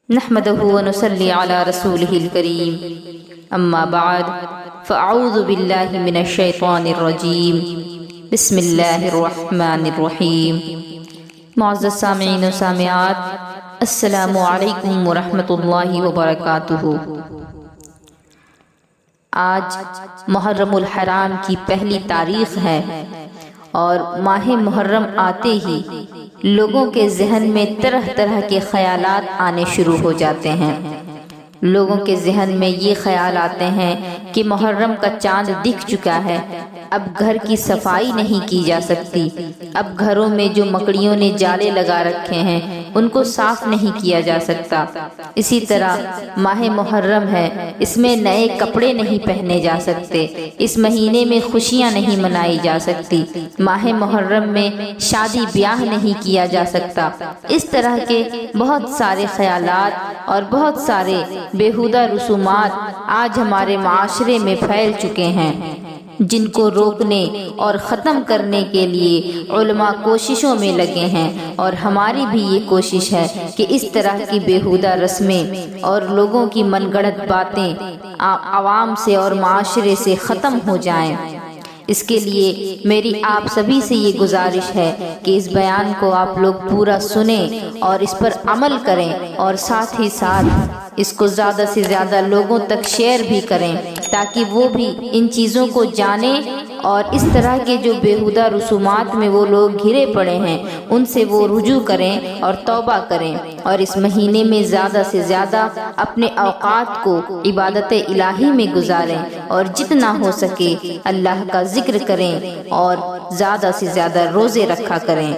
نحمده ونصلي على رسوله الكريم اما بعد فاعوذ بالله من الشیطان الرجیم بسم اللہ الرحمن الرحیم۔ معزز سامعین و سامعات، السلام علیکم ورحمۃ اللہ وبرکاتہ۔ آج محرم الحرام کی پہلی تاریخ ہے اور ماہ محرم آتے ہی لوگوں کے ذہن میں طرح طرح کے خیالات آنے شروع ہو جاتے ہیں۔ لوگوں کے ذہن میں یہ خیال آتے ہیں کہ محرم کا چاند دکھ چکا ہے، اب گھر کی صفائی نہیں کی جا سکتی، اب گھروں میں جو مکڑیوں نے جالے لگا رکھے ہیں ان کو صاف نہیں کیا جا سکتا۔ اسی طرح ماہ محرم ہے، اس میں نئے کپڑے نہیں پہنے جا سکتے، اس مہینے میں خوشیاں نہیں منائی جا سکتی، ماہ محرم میں شادی بیاہ نہیں کیا جا سکتا۔ اس طرح کے بہت سارے خیالات اور بہت سارے بیہودہ رسومات آج ہمارے معاشرے میں پھیل چکے ہیں، جن کو روکنے اور ختم کرنے کے لیے علماء کوششوں میں لگے ہیں، اور ہماری بھی یہ کوشش ہے کہ اس طرح کی بیہودہ رسمیں اور لوگوں کی من گڑت باتیں عوام سے اور معاشرے سے ختم ہو جائیں۔ اس کے لیے میری آپ سبھی سے یہ گزارش ہے کہ اس بیان کو آپ لوگ پورا سنیں اور اس پر عمل کریں، اور ساتھ ہی ساتھ اس کو زیادہ سے زیادہ لوگوں تک شیئر بھی کریں تاکہ وہ بھی ان چیزوں کو جانیں اور اس طرح کے جو بیہودہ رسومات میں وہ لوگ گھرے پڑے ہیں ان سے وہ رجوع کریں اور توبہ کریں، اور اس مہینے میں زیادہ سے زیادہ اپنے اوقات کو عبادت الہی میں گزاریں اور جتنا ہو سکے اللہ کا ذکر کریں اور زیادہ سے زیادہ روزے رکھا کریں۔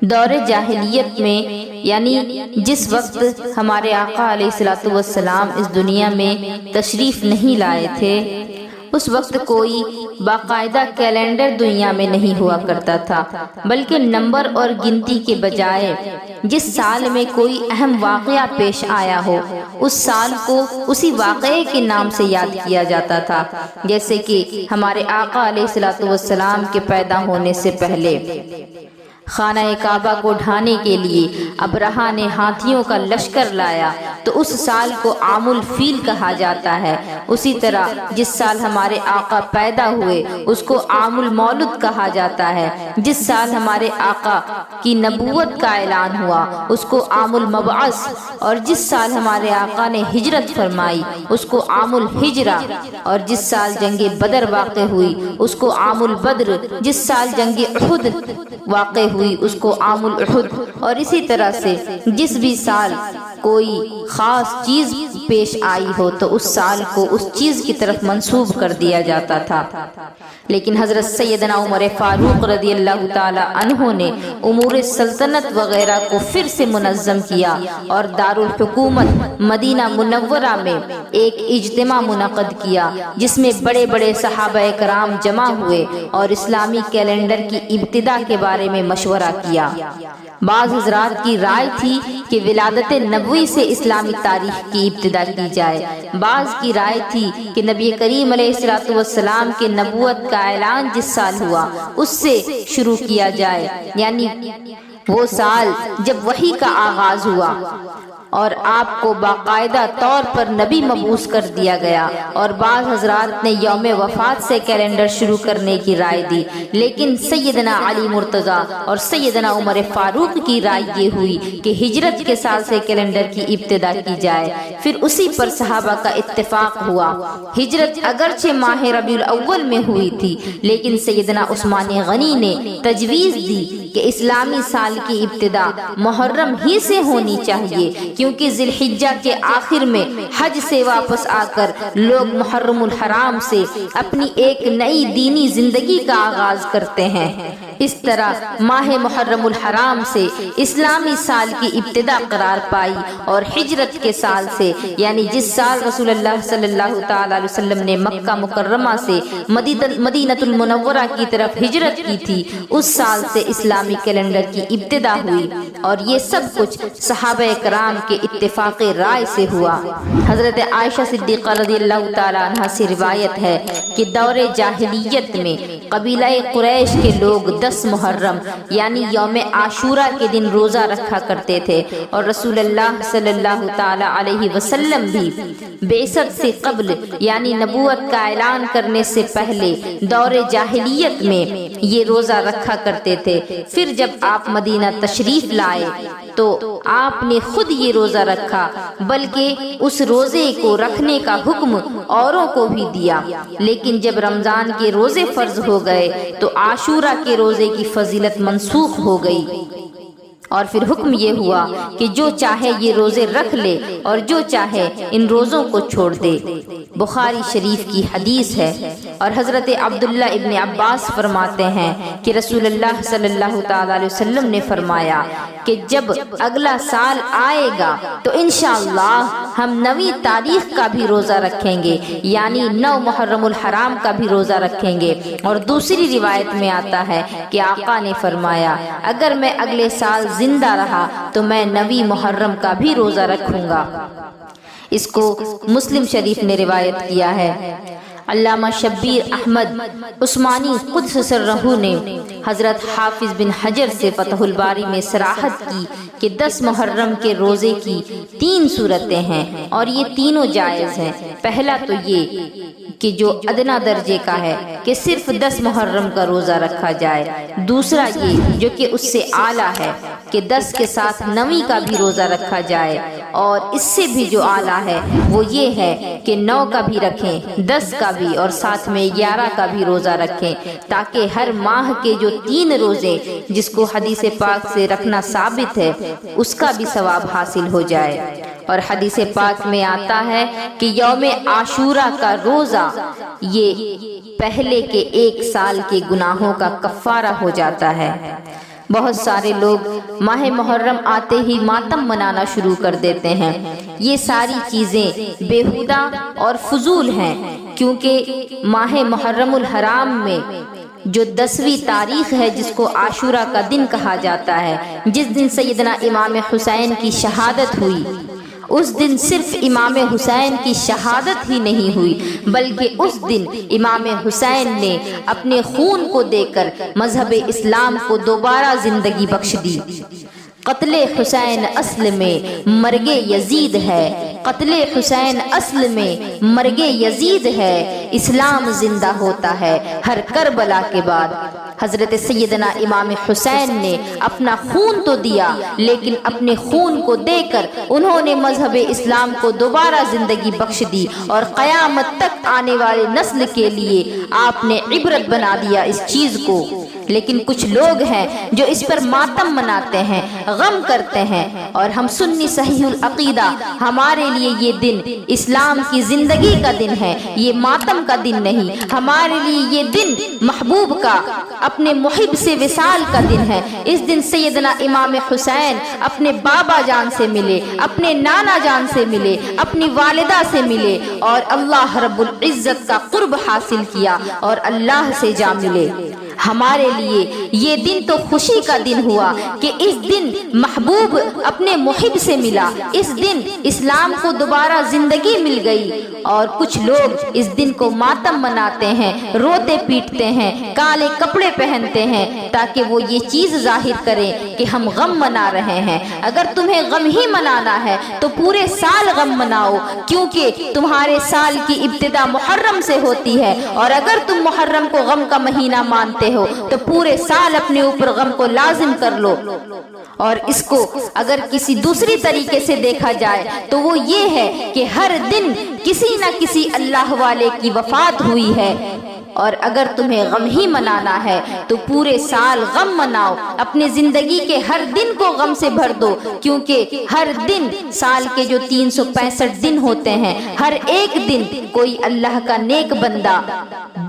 دور جاہلیت میں، یعنی جس وقت ہمارے آقا علیہ الصلوۃ والسلام اس دنیا میں تشریف نہیں لائے تھے، اس وقت کوئی باقاعدہ کیلنڈر دنیا میں نہیں ہوا کرتا تھا، بلکہ نمبر اور گنتی کے بجائے جس سال میں کوئی اہم واقعہ پیش آیا ہو اس سال کو اسی واقعے کے نام سے یاد کیا جاتا تھا۔ جیسے کہ ہمارے آقا علیہ الصلوۃ والسلام کے پیدا ہونے سے پہلے خانہ کعبہ کو ڈھانے کے لیے ابرہہ نے ہاتھیوں کا لشکر لایا تو اس سال کو عام الفیل کہا جاتا ہے۔ اسی طرح جس سال ہمارے آقا پیدا ہوئے اس کو عام المولد کہا جاتا ہے۔ جس سال ہمارے آقا کی نبوت کا اعلان ہوا اس کو عام المبعث، اور جس سال ہمارے آقا نے ہجرت فرمائی اس کو عام الہجرہ، اور جس سال جنگ بدر واقع ہوئی اس کو عام البدر، جس سال جنگ احد واقع ہوئی اس کو عام الاحد، اور اسی طرح سے جس بھی سال کوئی خاص چیز پیش آئی ہو تو اس سال کو اس چیز کی طرف منسوب کر دیا جاتا تھا۔ لیکن حضرت سیدنا عمر فاروق رضی اللہ تعالی عنہ نے امور سلطنت وغیرہ کو پھر سے منظم کیا اور دارالحکومت مدینہ منورہ میں ایک اجتماع منعقد کیا جس میں بڑے بڑے صحابہ کرام جمع ہوئے اور اسلامی کیلنڈر کی ابتدا کے بارے میں مشورہ کیا۔ بعض حضرات کی رائے تھی کہ ولادت نبوی سے اسلامی تاریخ کی ابتدا کی جائے، بعض کی رائے تھی کہ نبی کریم علیہ الصلوۃ والسلام کے نبوت کا اعلان جس سال ہوا اس سے شروع کیا جائے، یعنی وہ سال جب وحی کا آغاز ہوا اور آپ کو باقاعدہ طور پر نبی مبعوث کر دیا گیا، اور بعض حضرات نے یوم وفات سے کیلنڈر شروع کرنے کی رائے دی، لیکن سیدنا علی مرتضیٰ اور سیدنا عمر فاروق کی رائے یہ ہوئی کہ ہجرت کے سال سے کیلنڈر کی ابتدا کی جائے۔ پھر اسی پر صحابہ کا اتفاق ہوا۔ ہجرت اگرچہ ماہ ربیع الاول میں ہوئی تھی، لیکن سیدنا عثمان غنی نے تجویز دی کہ اسلامی سال کی ابتدا محرم ہی سے ہونی چاہیے، کیونکہ ذی الحجہ کے آخر میں حج سے واپس آ کر لوگ محرم الحرام سے اپنی ایک نئی دینی زندگی کا آغاز کرتے ہیں۔ اس طرح ماہ محرم الحرام سے اسلامی سال کی ابتدا قرار پائی، اور ہجرت کے سال سے، یعنی جس سال رسول اللہ صلی اللہ تعالی علیہ وسلم نے مکہ مکرمہ سے مدینہ المنورہ کی طرف ہجرت کی تھی، اس سال سے اسلامی کیلنڈر کی ابتدا ہوئی، اور یہ سب کچھ صحابہ کرام کے اتفاق رائے سے ہوا۔ حضرت عائشہ صدیقہ رضی اللہ تعالی عنہ سے روایت ہے کہ دور جاہلیت میں قبیلہ قریش کے لوگ 10 محرم یعنی یوم عاشورہ کے دن روزہ رکھا کرتے تھے، اور رسول اللہ صلی اللہ تعالی علیہ وسلم بھی بعثت سے قبل یعنی نبوت کا اعلان کرنے سے پہلے دور جاہلیت میں یہ روزہ رکھا کرتے تھے۔ پھر جب آپ مدینہ تشریف لائے تو آپ نے خود یہ روزہ رکھا، بلکہ اس روزے کو رکھنے کا حکم اوروں کو بھی دیا، لیکن جب رمضان کے روزے فرض ہو گئے تو عاشورہ کے روزے کی فضیلت منسوخ ہو گئی، اور پھر حکم یہ ہوا کہ جو چاہے یہ روزے رکھ لے اور جو چاہے ان روزوں کو چھوڑ دے۔ بخاری شریف کی حدیث ہے، اور حضرت عبداللہ ابن عباس فرماتے ہیں کہ رسول اللہ صلی اللہ تعالی علیہ وسلم نے فرمایا کہ جب اگلا سال آئے گا تو انشاءاللہ ہم 9 تاریخ کا بھی روزہ رکھیں گے، یعنی 9 محرم الحرام کا بھی روزہ رکھیں گے۔ اور دوسری روایت میں آتا ہے کہ آقا نے فرمایا اگر میں اگلے سال زندہ رہا تو میں 9 محرم کا بھی روزہ رکھوں گا۔ اس کو مسلم شریف نے روایت کیا ہے۔ علامہ شبیر احمد عثمانی قدس سرہ نے حضرت حافظ بن حجر سے فتح الباری میں صراحت کی کہ 10 محرم کے روزے کی 3 صورتیں ہیں اور یہ تینوں جائز ہیں۔ پہلا تو یہ کہ جو ادنا درجے کا ہے کہ صرف 10 محرم کا روزہ رکھا جائے، دوسرا یہ جو کہ اس سے اعلیٰ ہے کہ 10 کے ساتھ 9 کا بھی روزہ رکھا جائے، اور اس سے بھی جو اعلیٰ ہے وہ یہ ہے کہ 9 کا بھی رکھیں، 10 کا بھی، اور ساتھ میں 11 کا بھی روزہ رکھیں، تاکہ ہر ماہ کے جو 3 روزے جس کو حدیث پاک سے رکھنا ثابت ہے اس کا بھی ثواب حاصل ہو جائے۔ اور حدیث پاک میں آتا ہے کہ یوم عاشورہ کا روزہ یہ پہلے کے 1 سال کے گناہوں کا کفارہ ہو جاتا ہے۔ بہت سارے لوگ ماہ محرم آتے ہی ماتم منانا شروع کر دیتے ہیں۔ یہ ساری چیزیں بیہودہ اور فضول ہیں، کیونکہ ماہ محرم الحرام میں جو 10ویں تاریخ ہے جس کو عاشورہ کا دن کہا جاتا ہے، جس دن سیدنا امام حسین کی شہادت ہوئی، اس دن صرف امام حسین کی شہادت ہی نہیں ہوئی بلکہ اس دن امام حسین نے اپنے خون کو دے کر مذہب اسلام کو دوبارہ زندگی بخش دی۔ قتل حسین اصل میں مرگ یزید ہے، قتل حسین اصل میں مرگ یزید ہے، اسلام زندہ ہوتا ہے ہر کربلا کے بعد۔ حضرت سیدنا امام حسین نے اپنا خون تو دیا، لیکن اپنے خون کو دے کر انہوں نے مذہب اسلام کو دوبارہ زندگی بخش دی، اور قیامت تک آنے والے نسل کے لیے آپ نے عبرت بنا دیا اس چیز کو۔ لیکن کچھ لوگ ہیں جو اس پر ماتم مناتے ہیں، غم کرتے ہیں، اور ہم سنی صحیح العقیدہ ہمارے لیے یہ دن اسلام کی زندگی کا دن ہے، یہ ماتم کا دن نہیں۔ ہمارے لیے یہ دن محبوب کا، اپنے محب سے وصال کا دن ہے۔ اس دن سیدنا امام حسین اپنے بابا جان سے ملے، اپنے نانا جان سے ملے، اپنی والدہ سے ملے، اور اللہ رب العزت کا قرب حاصل کیا اور اللہ سے جا ملے۔ ہمارے لیے یہ دن تو خوشی کا دن ہوا کہ اس دن محبوب اپنے محب سے ملا، اس دن اسلام کو دوبارہ زندگی مل گئی۔ اور کچھ لوگ اس دن کو ماتم مناتے ہیں، روتے پیٹتے ہیں، کالے کپڑے پہنتے ہیں، تاکہ وہ یہ چیز ظاہر کریں کہ ہم غم منا رہے ہیں۔ اگر تمہیں غم ہی منانا ہے تو پورے سال غم مناؤ، کیونکہ تمہارے سال کی ابتدا محرم سے ہوتی ہے، اور اگر تم محرم کو غم کا مہینہ مانتے ہو تو پورے سال اپنے اوپر غم کو لازم کر لو۔ اور اس کو اگر کسی دوسری طریقے سے دیکھا جائے تو وہ یہ ہے کہ ہر دن کسی نہ کسی اللہ والے کی وفات ہوئی ہے، اور اگر تمہیں غم ہی منانا ہے تو پورے سال غم مناؤ، اپنے زندگی کے ہر دن کو غم سے بھر دو، کیونکہ ہر دن سال کے جو 365 دن ہوتے ہیں، ہر ایک دن کوئی اللہ کا نیک بندہ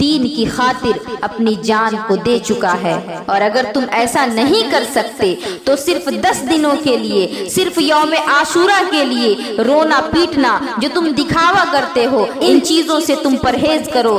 دین کی خاطر اپنی جان کو دے چکا ہے۔ اور اگر تم ایسا نہیں کر سکتے تو صرف 10 دنوں کے لیے، صرف یوم عاشورہ کے لیے رونا پیٹنا جو تم دکھاوا کرتے ہو، ان چیزوں سے تم پرہیز کرو،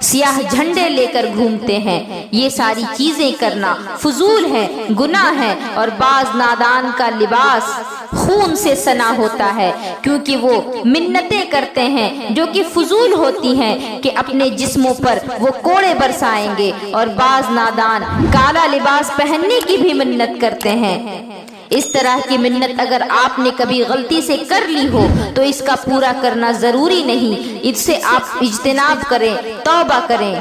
سیاہ جھنڈے لے کر گھومتے ہیں۔ یہ ساری چیزیں کرنا فضول ہے، گناہ ہے، اور بعض نادان کا لباس خون سے سنا ہوتا ہے، کیونکہ وہ منتیں کرتے ہیں جو کہ فضول ہوتی ہیں کہ اپنے جسموں پر وہ کوڑے برسائیں گے، اور بعض نادان کالا لباس پہننے کی بھی منت کرتے ہیں۔ اس طرح کی منت اگر آپ نے کبھی غلطی سے کر لی ہو تو اس کا پورا کرنا ضروری نہیں، اس سے آپ اجتناب کریں، توبہ کریں،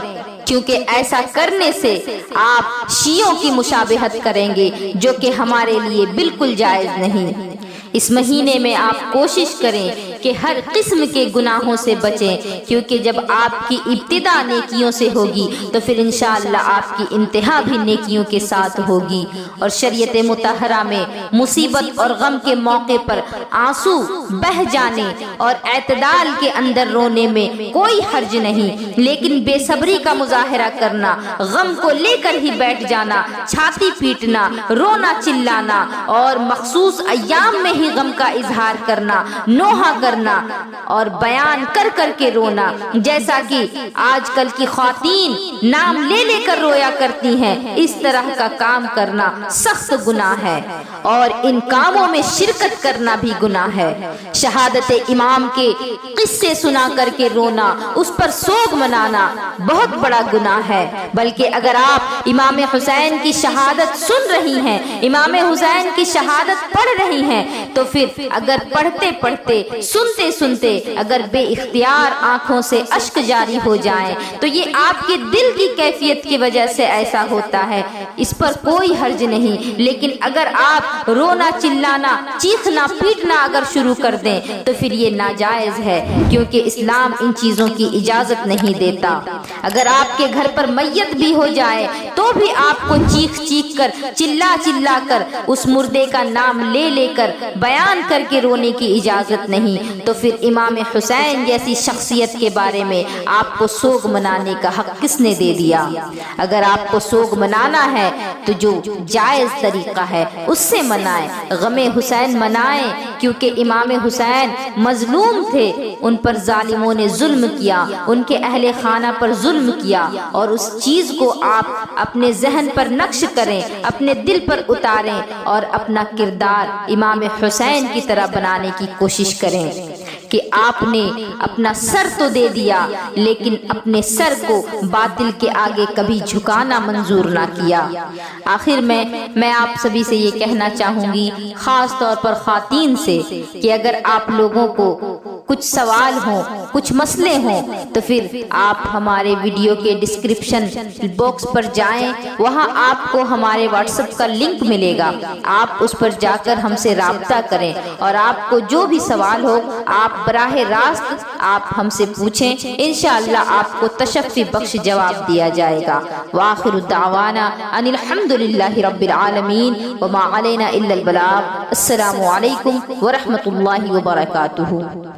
کیونکہ ایسا کرنے سے آپ شیعوں کی مشابہت کریں گے جو کہ ہمارے لیے بالکل جائز نہیں۔ اس مہینے میں آپ کوشش کریں کہ ہر قسم کے گناہوں سے بچیں، کیونکہ جب آپ کی ابتدا نیکیوں سے ہوگی تو پھر انشاءاللہ آپ کی انتہا بھی نیکیوں کے ساتھ ہوگی۔ اور شریعت مطہرہ میں مصیبت اور غم کے موقع پر آنسو بہہ جانے اور اعتدال کے اندر رونے میں کوئی حرج نہیں، لیکن بے صبری کا مظاہرہ کرنا، غم کو لے کر ہی بیٹھ جانا، چھاتی پیٹنا، رونا چلانا اور مخصوص ایام میں ہی غم کا اظہار کرنا، نوحہ کرنا اور بیان کر کر کے رونا، جیسا کہ آج کل کی خواتین نام لے لے کر رویا کرتی ہیں، اس طرح کا کام کرنا سخت گناہ ہے، اور ان کاموں میں شرکت کرنا بھی گناہ ہے۔ شہادت امام کے قصے سنا کر کے رونا، اس پر سوگ منانا بہت بڑا گناہ ہے۔ بلکہ اگر آپ امام حسین کی شہادت سن رہی ہیں، امام حسین کی شہادت پڑھ رہی ہیں، تو پھر اگر پڑھتے پڑھتے، سنتے سنتے اگر بے اختیار آنکھوں سے اشک جاری ہو جائیں تو یہ آپ کے دل کی کیفیت کی وجہ سے ایسا ہوتا ہے، اس پر کوئی حرج نہیں۔ لیکن اگر آپ رونا چلانا، چیخنا پیٹنا اگر شروع کر دیں تو پھر یہ ناجائز ہے، کیونکہ اسلام ان چیزوں کی اجازت نہیں دیتا۔ اگر آپ کے گھر پر میت بھی ہو جائے تو بھی آپ کو چیخ چیخ کر، چلا چلا کر اس مردے کا نام لے لے کر، بیان کر کے رونے کی اجازت نہیں۔ تو پھر امام حسین جیسی شخصیت کے بارے میں آپ کو سوگ منانے کا حق کس نے دے دیا؟ اگر آپ کو سوگ منانا ہے تو جو جائز طریقہ ہے اس سے منائیں، غم حسین منائیں، کیونکہ امام حسین مظلوم تھے، ان پر ظالموں نے ظلم کیا، ان کے اہل خانہ پر ظلم کیا، اور اس چیز کو آپ اپنے ذہن پر نقش کریں، اپنے دل پر اتاریں اور اپنا کردار امام حسین کی طرح بنانے کی کوشش کریں کہ آپ نے اپنا سر تو دے دیا لیکن اپنے سر کو باطل کے آگے کبھی جھکانا منظور نہ کیا۔ آخر میں آپ سبھی سے یہ کہنا چاہوں گی، خاص طور پر خواتین سے، کہ اگر آپ لوگوں کو کچھ سوال ہوں، کچھ مسئلے ہوں تو پھر آپ ہمارے ویڈیو کے ڈسکرپشن باکس پر جائیں، وہاں آپ کو ہمارے واٹس ایپ کا لنک ملے گا، آپ اس پر جا کر ہم سے رابطہ کریں، اور آپ کو جو بھی سوال ہو آپ براہ راست آپ ہم سے پوچھیں، انشاءاللہ آپ کو تشفی بخش جواب دیا جائے گا۔ وآخر دعوانا ان الحمدللہ رب العالمین وما علینا الا البلاغ۔ السلام علیکم ورحمۃ اللہ وبرکاتہ۔